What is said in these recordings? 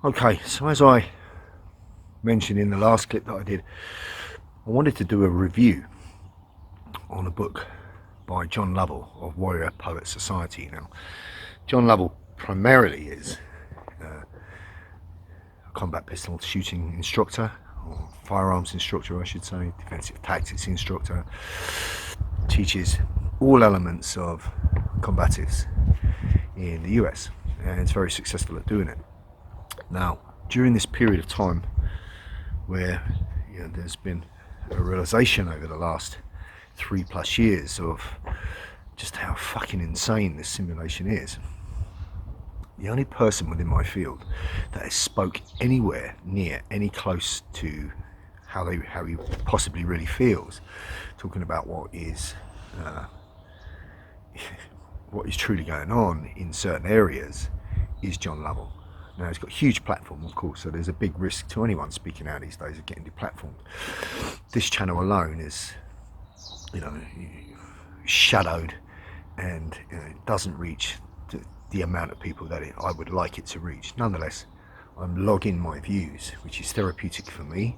Okay, so as I mentioned in the last clip that I did, I wanted to do a review on a book by John Lovell of Warrior Poet Society. Now, John Lovell primarily is a combat pistol shooting instructor, or firearms instructor I should say, defensive tactics instructor, teaches all elements of combatives in the US, and is very successful at doing it. Now, during this period of time where there's been a realization over the last 3+ years of just how fucking insane this simulation is, the only person within my field that has spoke anywhere near any close to how he possibly really feels, talking about what is truly going on in certain areas, is John Lovell. Now, he's got a huge platform, of course, so there's a big risk to anyone speaking out these days of getting deplatformed. This channel alone is, shadowed, and it doesn't reach the amount of people that I would like it to reach. Nonetheless, I'm logging my views, which is therapeutic for me,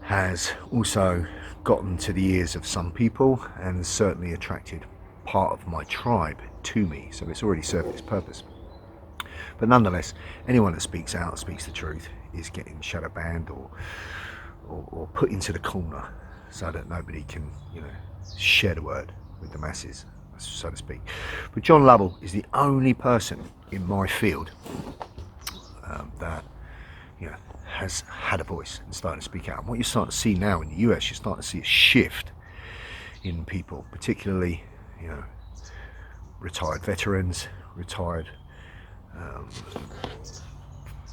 has also gotten to the ears of some people, and has certainly attracted part of my tribe to me, so it's already served its purpose. But nonetheless, anyone that speaks out, speaks the truth, is getting shadow banned or put into the corner so that nobody can, share the word with the masses, so to speak. But John Lovell is the only person in my field that has had a voice and starting to speak out. And what you're starting to see now in the US, you're starting to see a shift in people, particularly retired veterans, retired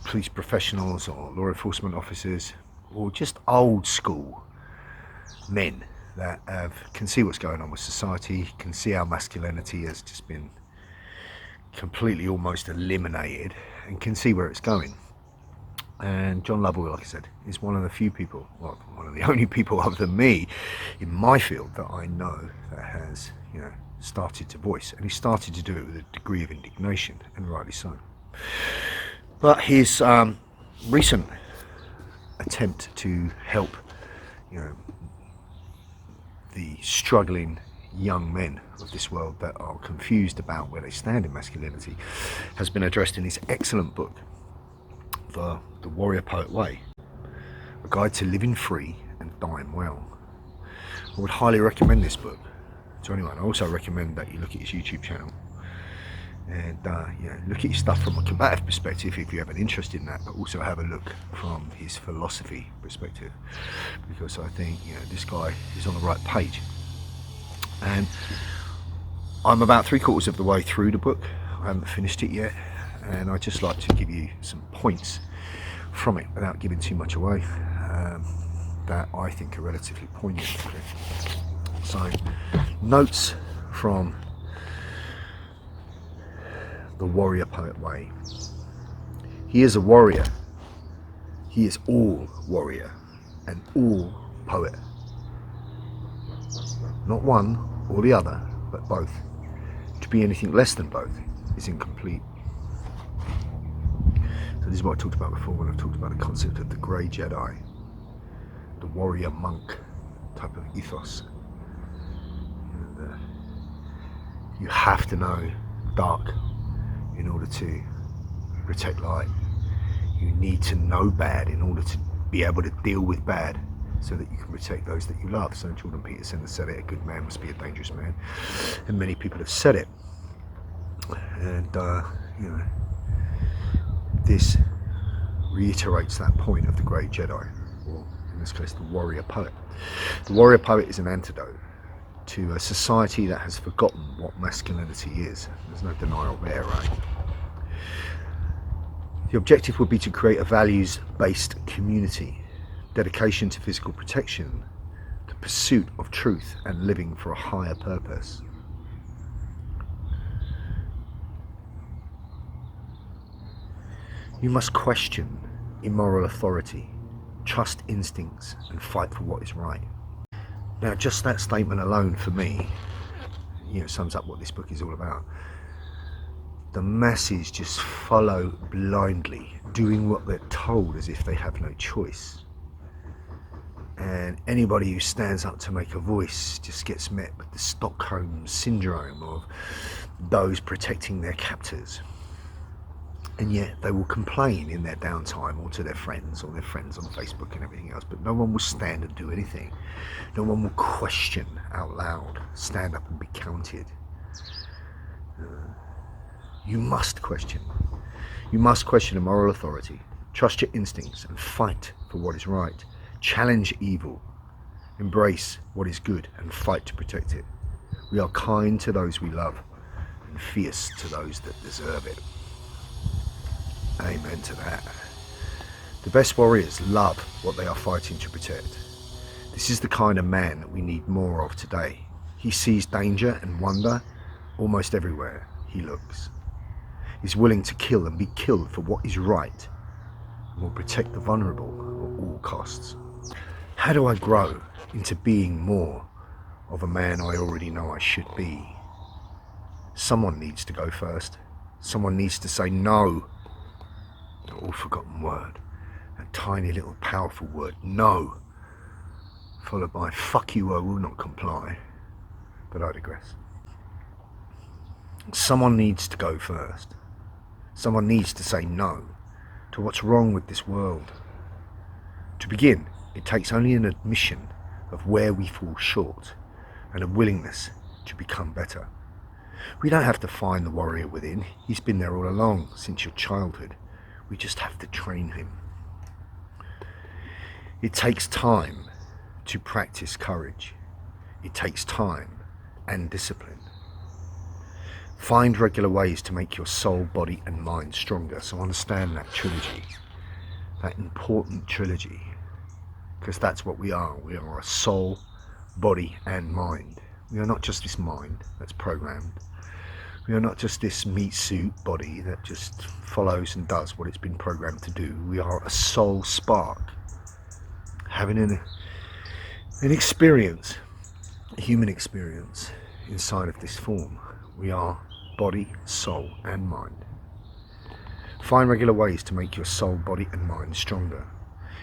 police professionals or law enforcement officers, or just old school men that can see what's going on with society, can see how masculinity has just been completely almost eliminated, and can see where it's going. And John Lovell, like I said, is one of the few people, well, one of the only people other than me in my field that I know that has started to voice, and he started to do it with a degree of indignation, and rightly so. But his recent attempt to help the struggling young men of this world that are confused about where they stand in masculinity has been addressed in his excellent book, The Warrior Poet Way, A Guide to Living Free and Dying Well. I would highly recommend this book to anyone. I also recommend that you look at his YouTube channel and look at his stuff from a combative perspective if you have an interest in that, but also have a look from his philosophy perspective, because I think this guy is on the right page. And I'm about 3/4 of the way through the book. I haven't finished it yet, and I'd just like to give you some points from it without giving too much away, that I think are relatively poignant. So, notes from The Warrior Poet Way. He is a warrior. He is all warrior and all poet. Not one or the other, but both. To be anything less than both is incomplete. So this is what I talked about before when I talked about the concept of the grey Jedi, the warrior monk type of ethos. And, you have to know dark in order to protect light. You need to know bad in order to be able to deal with bad, so that you can protect those that you love. So Jordan Peterson has said it, a good man must be a dangerous man, and many people have said it. And this reiterates that point of the great Jedi, or in this case the warrior poet. The warrior poet is an antidote to a society that has forgotten what masculinity is. There's no denial there, right? The objective would be to create a values-based community, dedication to physical protection, the pursuit of truth, and living for a higher purpose. You must question immoral authority, trust instincts, and fight for what is right. Now, just that statement alone for me, sums up what this book is all about. the masses just follow blindly, doing what they're told as if they have no choice. And anybody who stands up to make a voice just gets met with the Stockholm syndrome of those protecting their captors. And yet they will complain in their downtime, or to their friends, or their friends on Facebook and everything else, but no one will stand and do anything. No one will question out loud, stand up and be counted. You must question. You must question a moral authority, trust your instincts and fight for what is right. Challenge evil, embrace what is good and fight to protect it. We are kind to those we love and fierce to those that deserve it. Amen to that. The best warriors love what they are fighting to protect. This is the kind of man that we need more of today. He sees danger and wonder almost everywhere he looks. He's willing to kill and be killed for what is right, and will protect the vulnerable at all costs. How do I grow into being more of a man I already know I should be? Someone needs to go first. Someone needs to say no. The all-forgotten word. That tiny little powerful word, no. Followed by, fuck you, I will not comply. But I digress. Someone needs to go first. Someone needs to say no to what's wrong with this world. To begin, it takes only an admission of where we fall short and a willingness to become better. We don't have to find the warrior within. He's been there all along, since your childhood. We just have to train him. It takes time to practice courage. It takes time and discipline. Find regular ways to make your soul, body and mind stronger. So understand that trilogy, that important trilogy, because that's what we are. We are a soul, body and mind. We are not just this mind that's programmed. We are not just this meat suit body that just follows and does what it's been programmed to do. We are a soul spark, having an experience, a human experience inside of this form. We are body, soul and mind. Find regular ways to make your soul, body and mind stronger.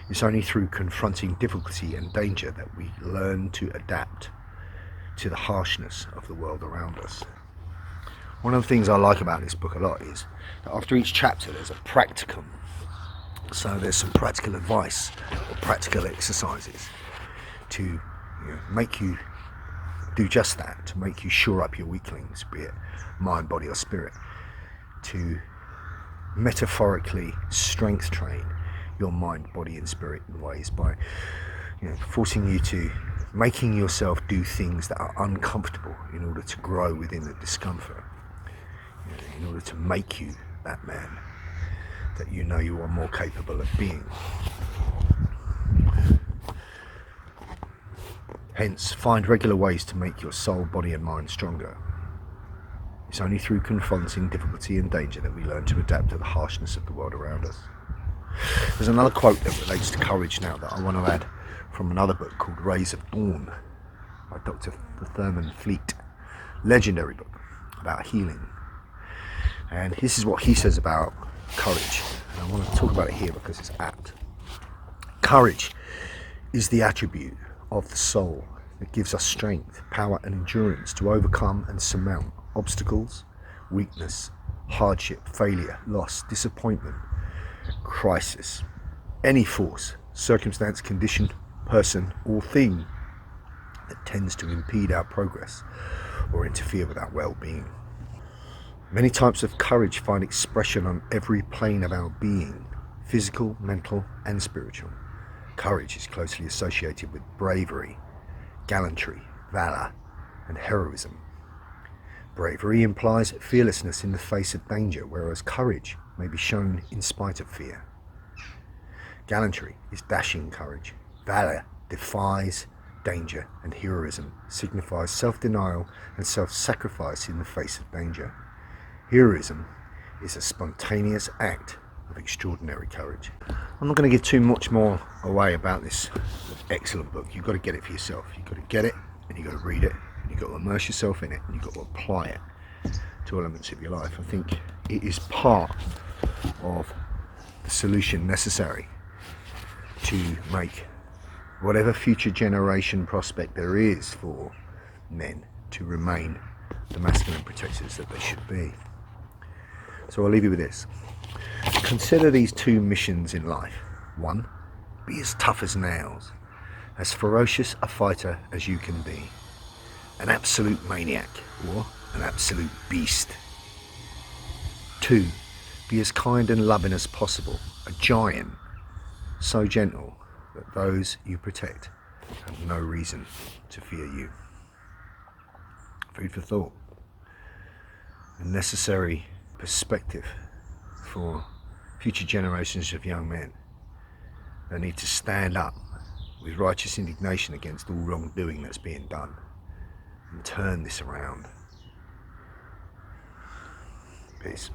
It's only through confronting difficulty and danger that we learn to adapt to the harshness of the world around us. One of the things I like about this book a lot is that after each chapter there's a practicum. So there's some practical advice or practical exercises to make you do just that, to make you shore up your weaklings, be it mind, body or spirit, to metaphorically strength train your mind, body and spirit in ways by forcing you to making yourself do things that are uncomfortable in order to grow within the discomfort, in order to make you that man that you know you are more capable of being. Hence, find regular ways to make your soul, body and mind stronger. It's only through confronting difficulty and danger that we learn to adapt to the harshness of the world around us. There's another quote that relates to courage now that I want to add from another book called Rays of Dawn by Dr. Thurman Fleet. Legendary book about healing. And this is what he says about courage. And I want to talk about it here because it's apt. Courage is the attribute of the soul that gives us strength, power and endurance to overcome and surmount obstacles, weakness, hardship, failure, loss, disappointment, crisis, any force, circumstance, condition, person or thing that tends to impede our progress or interfere with our well-being. Many types of courage find expression on every plane of our being, physical, mental and spiritual. Courage is closely associated with bravery, gallantry, valor and heroism. Bravery implies fearlessness in the face of danger, whereas courage may be shown in spite of fear. Gallantry is dashing courage. Valor defies danger, and heroism signifies self-denial and self-sacrifice in the face of danger. Heroism is a spontaneous act of extraordinary courage. I'm not going to give too much more away about this excellent book. You've got to get it for yourself. You've got to get it and you've got to read it and you've got to immerse yourself in it and you've got to apply it to elements of your life. I think it is part of the solution necessary to make whatever future generation prospect there is for men to remain the masculine protectors that they should be. So I'll leave you with this. Consider these two missions in life. 1, be as tough as nails, as ferocious a fighter as you can be, an absolute maniac or an absolute beast. 2, be as kind and loving as possible, a giant, so gentle that those you protect have no reason to fear you. Food for thought. A necessary perspective for future generations of young men that need to stand up with righteous indignation against all wrongdoing that's being done and turn this around. Peace.